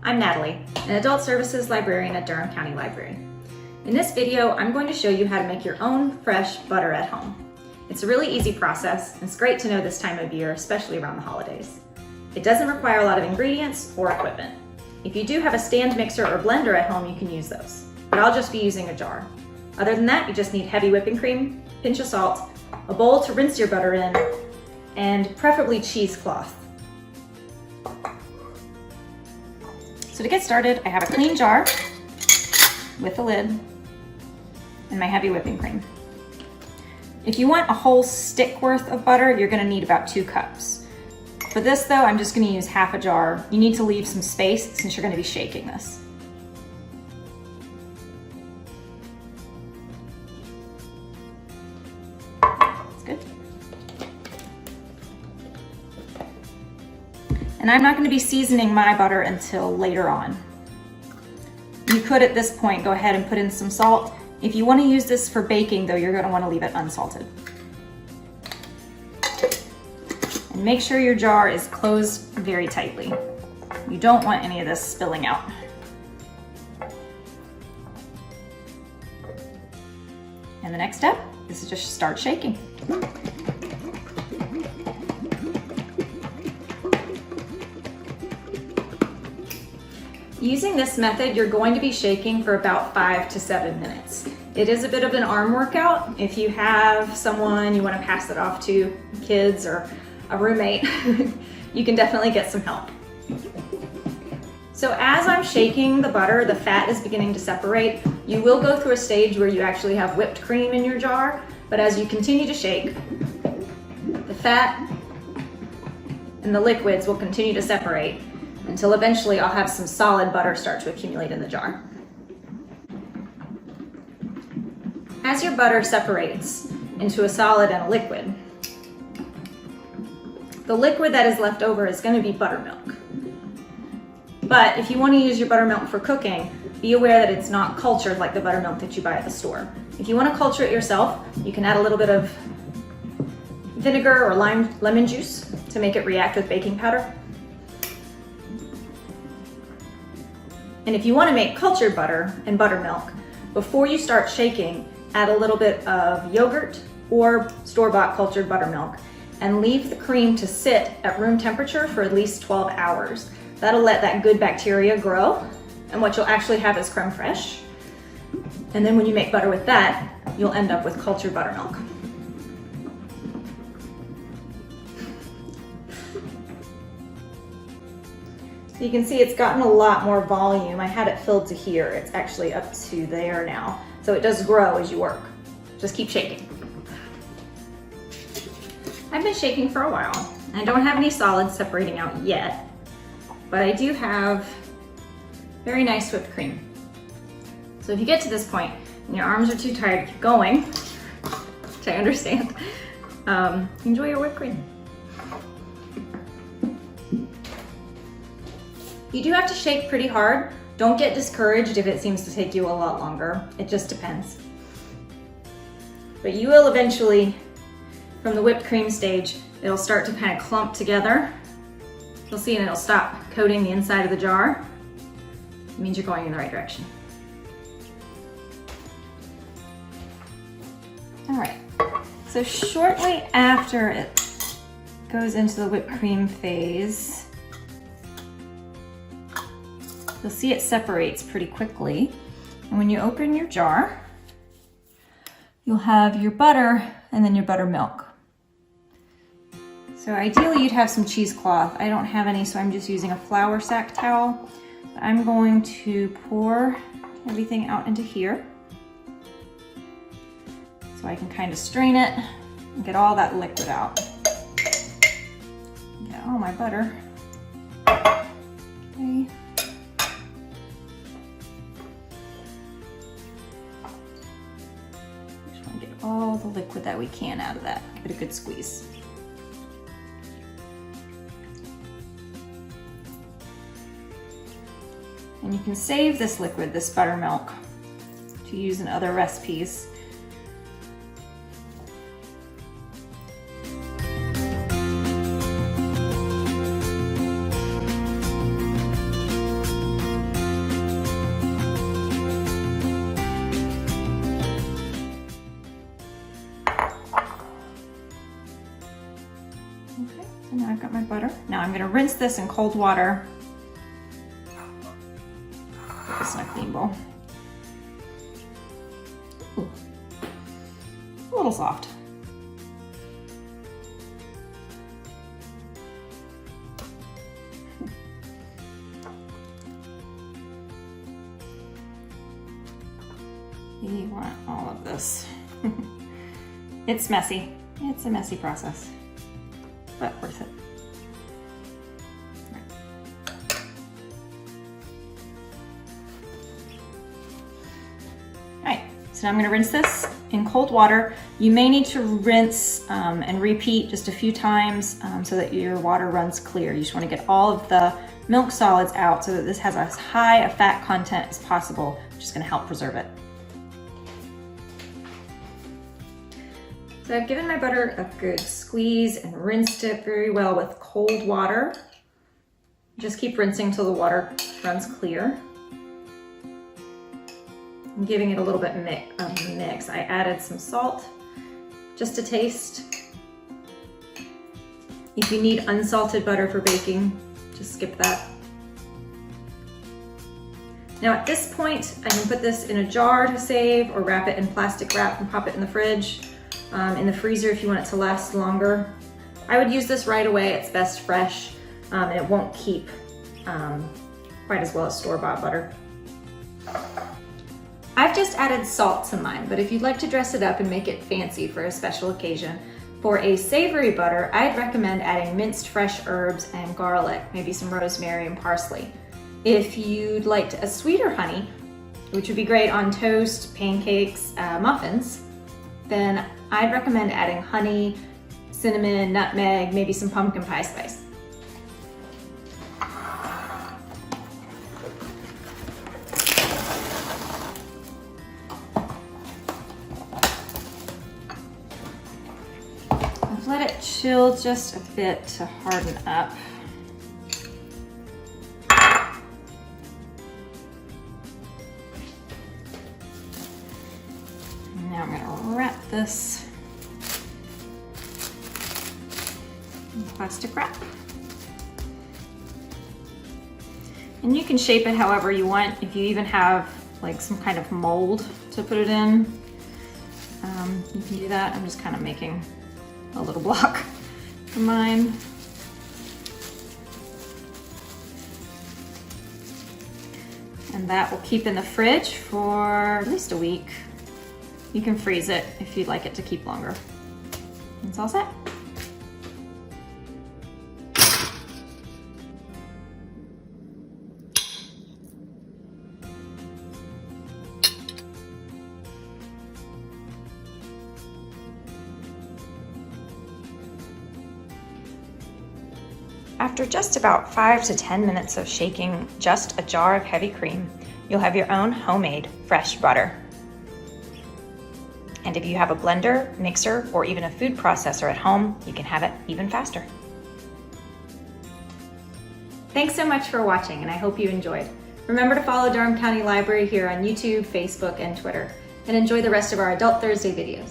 I'm Natalie, an Adult Services Librarian at Durham County Library. In this video, I'm going to show you how to make your own fresh butter at home. It's a really easy process, and it's great to know this time of year, especially around the holidays. It doesn't require a lot of ingredients or equipment. If you do have a stand mixer or blender at home, you can use those, but I'll just be using a jar. Other than that, you just need heavy whipping cream, a pinch of salt, a bowl to rinse your butter in, and preferably cheesecloth. So to get started, I have a clean jar with a lid and my heavy whipping cream. If you want a whole stick worth of butter, you're gonna need about 2 cups. For this though, I'm just gonna use half a jar. You need to leave some space since you're gonna be shaking this. That's good. And I'm not going to be seasoning my butter until later on. You could at this point go ahead and put in some salt. If you want to use this for baking though, you're going to want to leave it unsalted. And make sure your jar is closed very tightly. You don't want any of this spilling out. And the next step is to just start shaking. Using this method, you're going to be shaking for about 5 to 7 minutes. It is a bit of an arm workout. If you have someone you want to pass it off to, kids or a roommate, you can definitely get some help. So as I'm shaking the butter, the fat is beginning to separate. You will go through a stage where you actually have whipped cream in your jar, but as you continue to shake, the fat and the liquids will continue to separate until eventually I'll have some solid butter start to accumulate in the jar. As your butter separates into a solid and a liquid, the liquid that is left over is going to be buttermilk. But if you want to use your buttermilk for cooking, be aware that it's not cultured like the buttermilk that you buy at the store. If you want to culture it yourself, you can add a little bit of vinegar or lemon juice to make it react with baking powder. And if you want to make cultured butter and buttermilk, before you start shaking, add a little bit of yogurt or store-bought cultured buttermilk and leave the cream to sit at room temperature for at least 12 hours. That'll let that good bacteria grow, and what you'll actually have is creme fraiche. And then when you make butter with that, you'll end up with cultured buttermilk. So you can see it's gotten a lot more volume. I had it filled to here. It's actually up to there now. So it does grow as you work. Just keep shaking. I've been shaking for a while. I don't have any solids separating out yet, but I do have very nice whipped cream. So if you get to this point and your arms are too tired to keep going, which I understand, enjoy your whipped cream. You do have to shake pretty hard. Don't get discouraged if it seems to take you a lot longer. It just depends. But you will eventually, from the whipped cream stage, it'll start to kind of clump together. You'll see, and it'll stop coating the inside of the jar. It means you're going in the right direction. All right, so shortly after it goes into the whipped cream phase, you'll see it separates pretty quickly. And when you open your jar, you'll have your butter and then your buttermilk. So ideally you'd have some cheesecloth. I don't have any, so I'm just using a flour sack towel. I'm going to pour everything out into here so I can kind of strain it and get all that liquid out. Get all my butter. Okay. All the liquid that we can out of that. Give it a good squeeze. And you can save this liquid, this buttermilk, to use in other recipes. butter. Now I'm gonna rinse this in cold water. Put this in a clean bowl. Ooh. A little soft. You want all of this. It's messy. It's a messy process, but worth it. All right, so now I'm gonna rinse this in cold water. You may need to rinse and repeat just a few times so that your water runs clear. You just wanna get all of the milk solids out so that this has as high a fat content as possible, which is gonna help preserve it. So I've given my butter a good squeeze and rinsed it very well with cold water. Just keep rinsing till the water runs clear. I'm giving it a little bit of mix. I added some salt, just to taste. If you need unsalted butter for baking, just skip that. Now at this point, I can put this in a jar to save or wrap it in plastic wrap and pop it in the fridge. In the freezer if you want it to last longer. I would use this right away, it's best fresh, and it won't keep quite as well as store-bought butter. I've just added salt to mine, but if you'd like to dress it up and make it fancy for a special occasion, for a savory butter, I'd recommend adding minced fresh herbs and garlic, maybe some rosemary and parsley. If you'd like a sweeter honey, which would be great on toast, pancakes, muffins, then I'd recommend adding honey, cinnamon, nutmeg, maybe some pumpkin pie spice. I've let it chill just a bit to harden up. Now I'm gonna wrap this in plastic wrap. And you can shape it however you want. If you even have like some kind of mold to put it in, you can do that. I'm just kind of making a little block for mine. And that will keep in the fridge for at least a week. You can freeze it if you'd like it to keep longer. It's all set. After just about 5 to 10 minutes of shaking just a jar of heavy cream, you'll have your own homemade fresh butter. And if you have a blender, mixer, or even a food processor at home, you can have it even faster. Thanks so much for watching, and I hope you enjoyed. Remember to follow Durham County Library here on YouTube, Facebook, and Twitter, and enjoy the rest of our Adult Thursday videos.